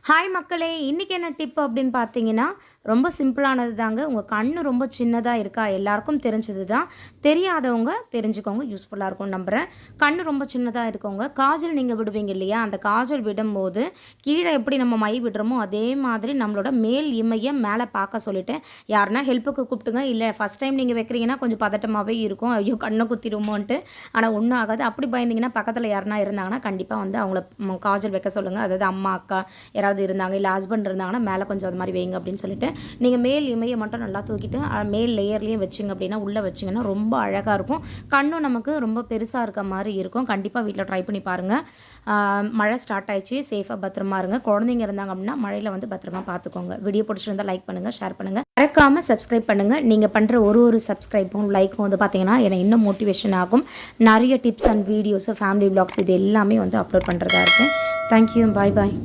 Hi மக்களே! இன்னைக்கு என்ன டிப் அப்படின்னு பார்த்தீங்கன்னா, ரொம்ப சிம்பிளானது தாங்க. உங்க கண்ணு ரொம்ப சின்னதா இருக்கா? எல்லாருக்கும் தெரிஞ்சது தான். தெரியாதவங்க தெரிஞ்சுக்கோங்க. யூஸ்ஃபுல்லா இருக்கும்னு நம்புறேன். கண்ணு ரொம்ப சின்னதா இருக்கவங்க, காஜல் நீங்க விடுவீங்க இல்லையா? அந்த காஜல் விடும்போது, கீழ எப்படி நம்ம மை விடுறோமோ, அதே மாதிரி நம்மளோட மேல் இமைய மேல பார்க்க சொல்லிட்டேன். யாருன்னா ஹெல்ப்புக்கு கூப்பிட்டுங்க. இல்ல ஃபர்ஸ்ட் டைம் நீங்க வைக்கிறீங்கன்னா, கொஞ்சம் பதட்டமாவே இருக்கும். ஐயோ! கண்ண குத்திருமோன்ட்டு. ஆனா ஒண்ணும் ஆகாது. அப்படி பயந்தீங்கன்னா, பக்கத்துல யாருனா இருந்தாங்கன்னா, கண்டிப்பா வந்து அவங்கள காஜல் வைக்க சொல்லுங்க. அதாவது அம்மா, அக்கா யாராவது இருந்தாங்க, இல்ல ஹஸ்பண்ட் இருந்தாங்கன்னா, மேல கொஞ்சம் அது மாரி வைங்க அப்படின்னு சொல்லிட்டு, நீங்க மேல் இமைய மட்டும் நல்லா தூக்கிட்டு, மேல் லேயர்லயும் வச்சீங்க அப்படின்னா, உள்ள வச்சீங்கன்னா ரொம்ப அழகா இருக்கும். கண்ணும் நமக்கு ரொம்ப பெருசா இருக்க மாரி இருக்கும். கண்டிப்பா வீட்ல ட்ரை பண்ணி பாருங்க. மழை ஸ்டார்ட் ஆயிடுச்சு. சேஃபா பத்திரமா இருங்க. குழந்தைங்க இருந்தாங்க அப்படின்னா, மழையில வந்து பத்திரமா பார்த்துக்கோங்க. வீடியோ பிடிச்சிருந்தா லைக் பண்ணுங்க, ஷேர் பண்ணுங்க. மறக்காம சப்ஸ்கிரைப் பண்ணுங்க. நீங்க பண்ற ஒரு சப்ஸ்கிரைப்பும், லைக்கும் வந்து பார்த்தீங்கன்னா, எனக்கு இன்னும் மோட்டிவேஷன் ஆகும். நெறைய tips and videos, family vlogs இது எல்லாமே வந்து அப்லோட் பண்றதா இருக்கேன். Thank you. Bye bye.